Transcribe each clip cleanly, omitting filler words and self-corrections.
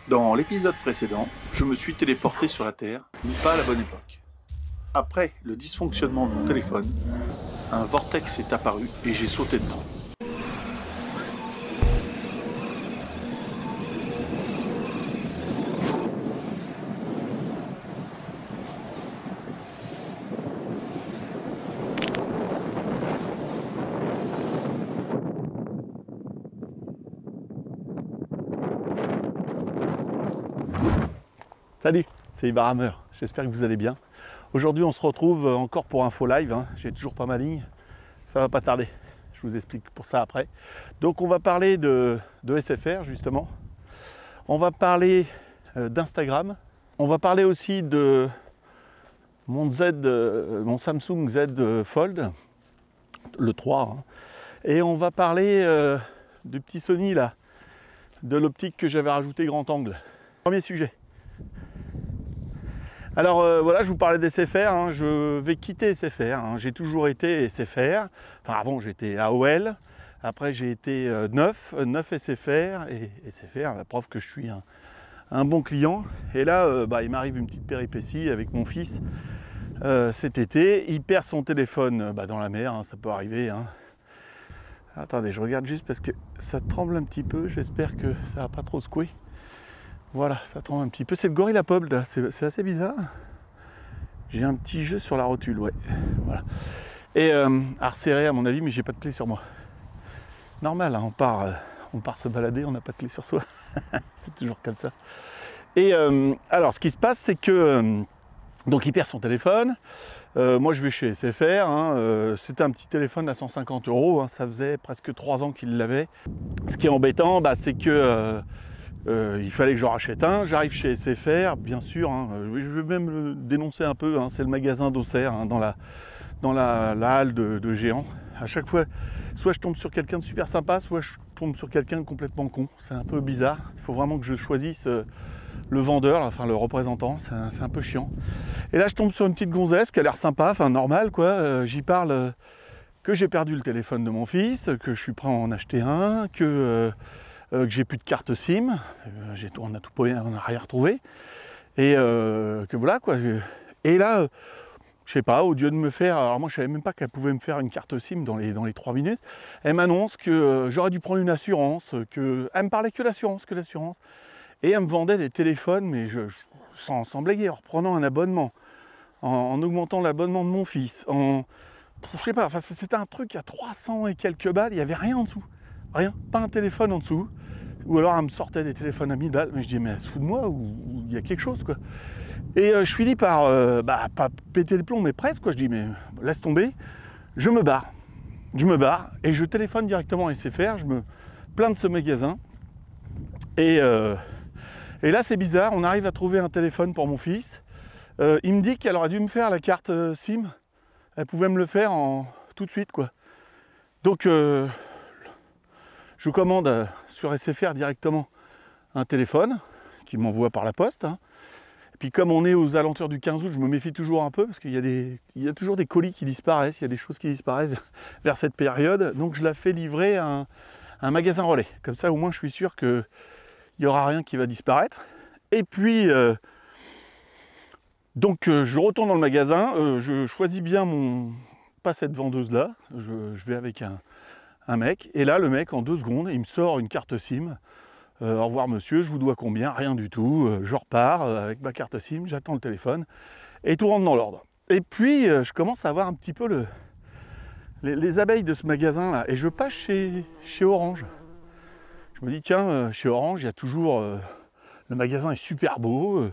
Dans l'épisode précédent, je me suis téléporté sur la Terre, mais pas à la bonne époque. Après le dysfonctionnement de mon téléphone, un vortex est apparu et j'ai sauté dedans. Salut, c'est Ibar Hammer, j'espère que vous allez bien. Aujourd'hui on se retrouve encore pour un faux live, j'ai toujours pas ma ligne, ça va pas tarder, je vous explique pour ça après. Donc on va parler de SFR justement, on va parler d'Instagram, on va parler aussi de mon Samsung Z Fold, le 3, et on va parler du petit Sony là, de l'optique que j'avais rajouté grand angle. Premier sujet. Alors voilà, je vous parlais d'SFR, je vais quitter SFR, j'ai toujours été SFR, enfin avant j'étais AOL, après j'ai été 9 SFR, et SFR, la preuve que je suis un bon client. Et là, il m'arrive une petite péripétie avec mon fils cet été, il perd son téléphone dans la mer, ça peut arriver. Attendez, je regarde juste parce que ça tremble un petit peu, j'espère que ça va pas trop secouer. Voilà, ça tremble un petit peu. C'est le GorillaPod, là. C'est assez bizarre. J'ai un petit jeu sur la rotule, ouais. Voilà. Et à resserrer à mon avis, mais j'ai pas de clé sur moi. Normal, on part se balader, on n'a pas de clé sur soi. C'est toujours comme ça. Et alors, ce qui se passe, c'est que donc il perd son téléphone. Moi, je vais chez SFR. C'était un petit téléphone à 150 €. Ça faisait presque 3 ans qu'il l'avait. Ce qui est embêtant, c'est que il fallait que j'en rachète un. J'arrive chez SFR, bien sûr, je vais même le dénoncer un peu, c'est le magasin d'Auxerre, dans la halle de Géant. À chaque fois, soit je tombe sur quelqu'un de super sympa, soit je tombe sur quelqu'un de complètement con. C'est un peu bizarre. Il faut vraiment que je choisisse le vendeur, enfin le représentant, c'est un peu chiant. Et là, je tombe sur une petite gonzesse qui a l'air sympa, enfin normal quoi. J'y parle que j'ai perdu le téléphone de mon fils, que je suis prêt à en acheter un, que j'ai plus de carte SIM, on a tout paumé, on n'a rien retrouvé, et que voilà quoi. Et là, je sais pas, au lieu de me faire, alors moi je savais même pas qu'elle pouvait me faire une carte SIM dans les 3 minutes, elle m'annonce que j'aurais dû prendre une assurance, elle me parlait que l'assurance, et elle me vendait des téléphones, mais sans blaguer, en reprenant un abonnement, en augmentant l'abonnement de mon fils, je sais pas, enfin c'était un truc à 300 et quelques balles, il n'y avait rien en dessous. Rien, pas un téléphone en dessous. Ou alors elle me sortait des téléphones à 1000 balles, mais je dis mais elle se fout de moi ou il y a quelque chose quoi. Et je finis par pas péter les plombs, mais presque quoi. Je dis mais laisse tomber, je me barre et je téléphone directement à SFR, je me plains de ce magasin. Et là c'est bizarre, on arrive à trouver un téléphone pour mon fils. Il me dit qu'elle aurait dû me faire la carte SIM, elle pouvait me le faire tout de suite quoi. Donc je commande sur SFR directement un téléphone qui m'envoie par la poste. Et puis comme on est aux alentours du 15 août, je me méfie toujours un peu parce qu'il y a toujours des colis qui disparaissent, il y a des choses qui disparaissent vers cette période. Donc je la fais livrer à un magasin relais. Comme ça au moins je suis sûr qu'il n'y aura rien qui va disparaître. Et puis je retourne dans le magasin, je choisis bien pas cette vendeuse là, je vais avec un mec, et là le mec en 2 secondes il me sort une carte SIM. Au revoir monsieur, je vous dois combien? Rien du tout. Je repars avec ma carte SIM, j'attends le téléphone et tout rentre dans l'ordre. Et puis je commence à avoir un petit peu les abeilles de ce magasin là, et je passe chez Orange. Je me dis tiens, chez Orange il y a toujours le magasin est super beau.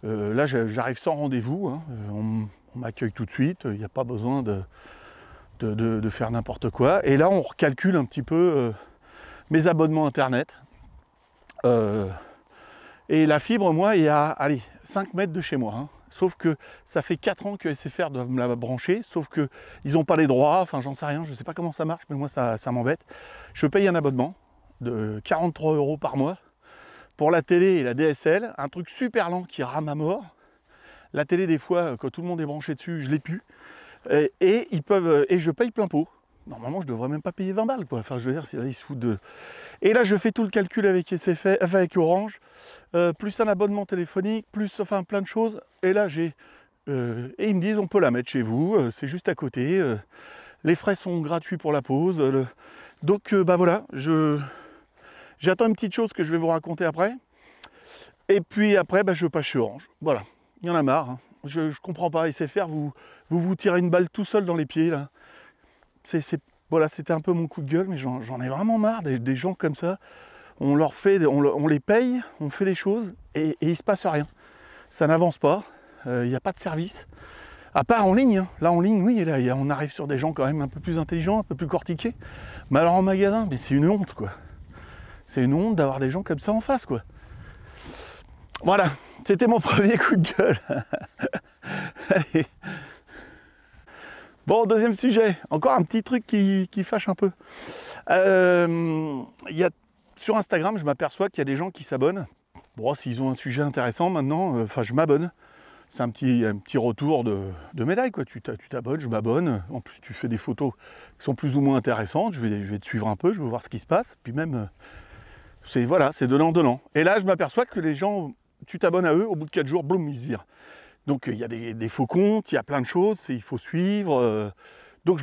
Là j'arrive sans rendez-vous, on m'accueille tout de suite, il n'y a pas besoin de faire n'importe quoi. Et là on recalcule un petit peu mes abonnements internet. Et la fibre, moi, est à 5 mètres de chez moi. Sauf que ça fait 4 ans que SFR doivent me la brancher, sauf qu'ils n'ont pas les droits, enfin j'en sais rien, je ne sais pas comment ça marche, mais moi ça m'embête. Je paye un abonnement de 43 € par mois pour la télé et la DSL, un truc super lent qui rame à mort. La télé, des fois, quand tout le monde est branché dessus, je l'ai plus. Et je paye plein pot. Normalement, je devrais même pas payer 20 balles, quoi. Enfin, je veux dire, là, ils se foutent de... Et là, je fais tout le calcul avec SFR, enfin, avec Orange, plus un abonnement téléphonique, plus enfin plein de choses. Et là, j'ai... et ils me disent, on peut la mettre chez vous, c'est juste à côté. Les frais sont gratuits pour la pause. Donc, bah voilà, j'attends une petite chose que je vais vous raconter après. Et puis après, bah, je passe chez Orange. Voilà, il y en a marre. Hein. Je comprends pas, SFR, vous tirez une balle tout seul dans les pieds, là. Voilà, c'était un peu mon coup de gueule, mais j'en ai vraiment marre des gens comme ça. On les paye, on fait des choses, et il se passe rien. Ça n'avance pas, il n'y a pas de service. À part en ligne, hein. Là en ligne, oui, là, on arrive sur des gens quand même un peu plus intelligents, un peu plus cortiqués. Mais alors en magasin, mais c'est une honte, quoi. C'est une honte d'avoir des gens comme ça en face, quoi. Voilà, c'était mon premier coup de gueule. Allez. Bon, deuxième sujet, encore un petit truc qui fâche un peu. Sur Instagram, je m'aperçois qu'il y a des gens qui s'abonnent. Bon, s'ils ont un sujet intéressant maintenant, je m'abonne. C'est un petit retour de médaille, quoi. Tu t'abonnes, je m'abonne. En plus, tu fais des photos qui sont plus ou moins intéressantes. Je vais te suivre un peu, je veux voir ce qui se passe. Puis même, c'est donnant. Et là, je m'aperçois que les gens, tu t'abonnes à eux, au bout de 4 jours, boum, ils se virent. Donc, il y a des faux comptes, il y a plein de choses, il faut suivre. Donc,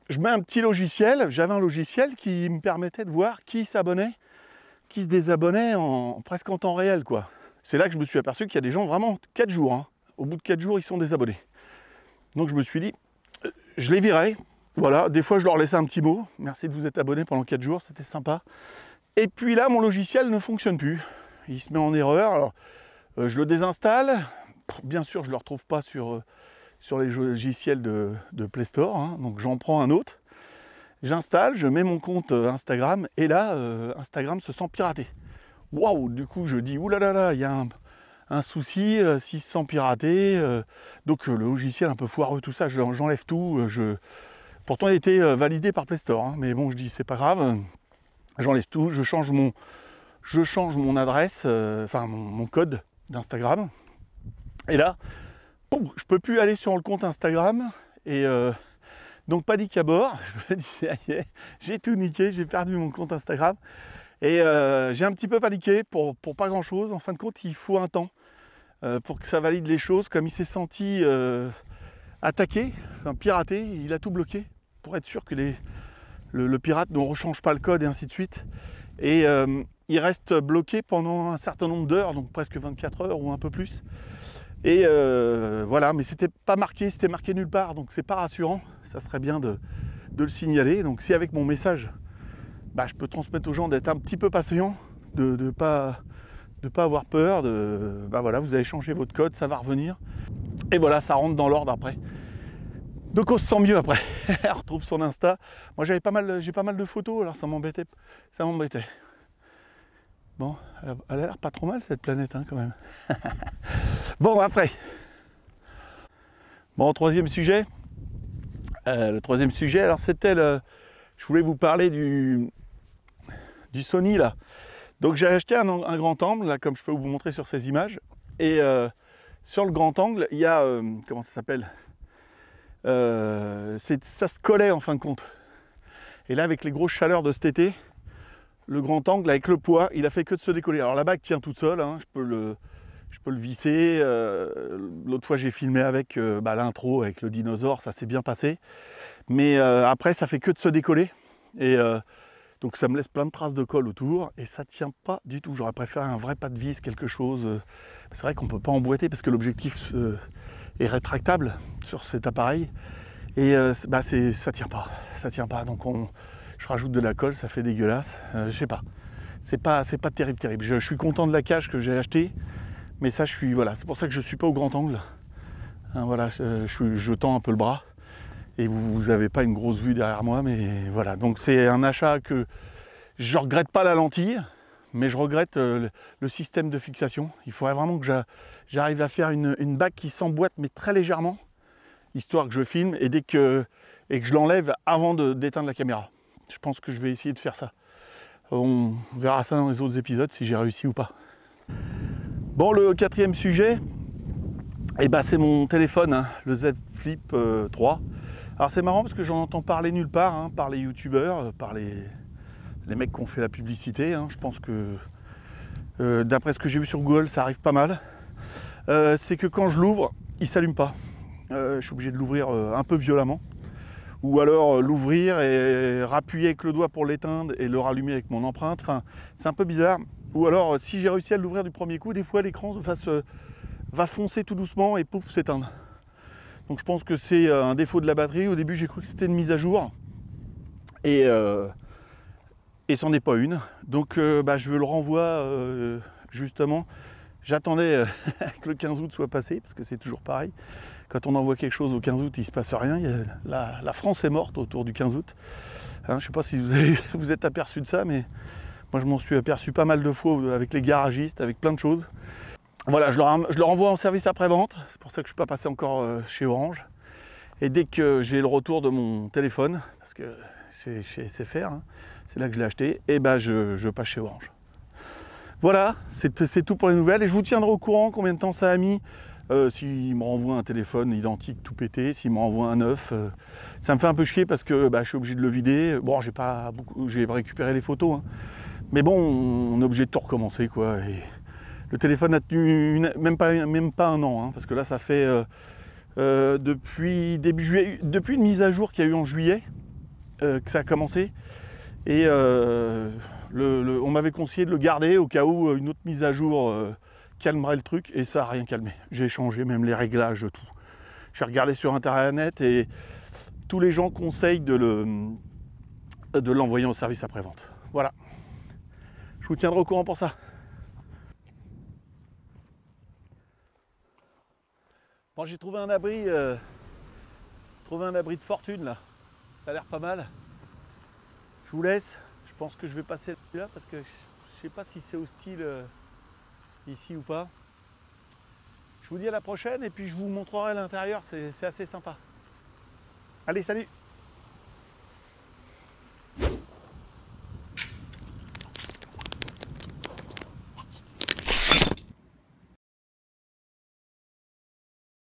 je mets un petit logiciel. J'avais un logiciel qui me permettait de voir qui s'abonnait, qui se désabonnait presque en temps réel, quoi. C'est là que je me suis aperçu qu'il y a des gens vraiment 4 jours. Hein. Au bout de 4 jours, ils sont désabonnés. Donc je me suis dit, je les virais. Voilà, des fois je leur laissais un petit mot. Merci de vous être abonné pendant 4 jours, c'était sympa. Et puis là, mon logiciel ne fonctionne plus. Il se met en erreur. Alors, je le désinstalle. Bien sûr, je ne le retrouve pas sur les logiciels de Play Store. Hein. Donc j'en prends un autre. J'installe, je mets mon compte Instagram. Et là, Instagram se sent piraté. Waouh, du coup je dis oulala, il y a un souci, s'il se sent piraté, donc le logiciel un peu foireux, tout ça, j'enlève tout. Pourtant il était validé par Play Store, hein, mais bon, je dis c'est pas grave, j'enlève tout, je change mon adresse, mon code d'Instagram, et là, boum, je peux plus aller sur le compte Instagram, et donc panique à bord, je me dis j'ai tout niqué, j'ai perdu mon compte Instagram. Et j'ai un petit peu paniqué pour pas grand chose. En fin de compte, il faut un temps pour que ça valide les choses. Comme il s'est senti attaqué, piraté, il a tout bloqué pour être sûr que le pirate ne rechange pas le code et ainsi de suite. Et il reste bloqué pendant un certain nombre d'heures, donc presque 24 heures ou un peu plus. Et voilà, mais c'était pas marqué, c'était marqué nulle part, donc c'est pas rassurant. Ça serait bien de le signaler. Donc si avec mon message, je peux transmettre aux gens d'être un petit peu patient, de pas avoir peur, voilà, vous avez changé votre code, ça va revenir. Et voilà, ça rentre dans l'ordre après. Donc on se sent mieux après. On retrouve son Insta. Moi j'ai pas mal de photos, alors ça m'embêtait. Bon, elle a l'air pas trop mal cette planète, hein, quand même. Bon, après. Bon, troisième sujet. Le troisième sujet, alors c'était je voulais vous parler du Sony là. Donc j'ai acheté un grand angle là, comme je peux vous montrer sur ces images. Et sur le grand angle, il y a comment ça s'appelle, ça se collait en fin de compte. Et là, avec les grosses chaleurs de cet été, le grand angle avec le poids, il a fait que de se décoller. Alors la bague tient toute seule, hein, je peux le visser. L'autre fois j'ai filmé avec l'intro avec le dinosaure, ça s'est bien passé. Mais après ça fait que de se décoller. Et donc ça me laisse plein de traces de colle autour et ça tient pas du tout. J'aurais préféré un vrai pas de vis, quelque chose. C'est vrai qu'on peut pas emboîter parce que l'objectif est rétractable sur cet appareil. Et ça tient pas. Donc je rajoute de la colle, ça fait dégueulasse. Je sais pas. C'est pas terrible. Je suis content de la cage que j'ai achetée. Mais ça, c'est pour ça que je ne suis pas au grand angle. Hein, voilà, je tends un peu le bras. Et vous n'avez pas une grosse vue derrière moi, mais voilà. Donc c'est un achat que je ne regrette pas la lentille, mais je regrette le système de fixation. Il faudrait vraiment que j'arrive à faire une bague qui s'emboîte, mais très légèrement, histoire que je filme et que je l'enlève avant d'éteindre la caméra. Je pense que je vais essayer de faire ça. On verra ça dans les autres épisodes, si j'ai réussi ou pas. Bon, le quatrième sujet, c'est mon téléphone, hein, le Z Flip 3. Alors c'est marrant parce que j'en entends parler nulle part, hein, par les youtubeurs, par les mecs qui ont fait la publicité. Hein. Je pense que d'après ce que j'ai vu sur Google, ça arrive pas mal. C'est que quand je l'ouvre, il s'allume pas. Je suis obligé de l'ouvrir un peu violemment. Ou alors l'ouvrir et rappuyer avec le doigt pour l'éteindre et le rallumer avec mon empreinte. Enfin, c'est un peu bizarre. Ou alors, si j'ai réussi à l'ouvrir du premier coup, des fois l'écran va foncer tout doucement et pouf, s'éteindre. Donc je pense que c'est un défaut de la batterie. Au début, j'ai cru que c'était une mise à jour. Et c'en est pas une. Donc je le renvoie justement. J'attendais que le 15 août soit passé, parce que c'est toujours pareil. Quand on envoie quelque chose au 15 août, il ne se passe rien. La France est morte autour du 15 août. Hein, je ne sais pas si vous êtes aperçu de ça, mais moi je m'en suis aperçu pas mal de fois avec les garagistes, avec plein de choses. Voilà, je le renvoie en service après-vente. C'est pour ça que je ne suis pas passé encore chez Orange. Et dès que j'ai le retour de mon téléphone, parce que c'est chez SFR, hein, c'est là que je l'ai acheté, et je passe chez Orange. Voilà, c'est tout pour les nouvelles. Et je vous tiendrai au courant combien de temps ça a mis. S'il me renvoie un téléphone identique tout pété, s'il me renvoie un neuf, ça me fait un peu chier parce que je suis obligé de le vider. Bon, j'ai récupéré les photos, hein. Mais bon, on est obligé de tout recommencer, quoi. Et le téléphone a tenu même pas un an, hein, parce que là, ça fait depuis début juillet, depuis une mise à jour qu'il y a eu en juillet, que ça a commencé. Et on m'avait conseillé de le garder au cas où une autre mise à jour calmerait le truc, et ça n'a rien calmé. J'ai changé même les réglages, tout. J'ai regardé sur internet et tous les gens conseillent de l'envoyer en service après-vente. Voilà. Je vous tiendrai au courant pour ça. Bon, j'ai trouvé un abri de fortune là. Ça a l'air pas mal. Je vous laisse. Je pense que je vais passer là parce que je sais pas si c'est hostile ici ou pas. Je vous dis à la prochaine et puis je vous montrerai l'intérieur, c'est assez sympa. Allez, salut!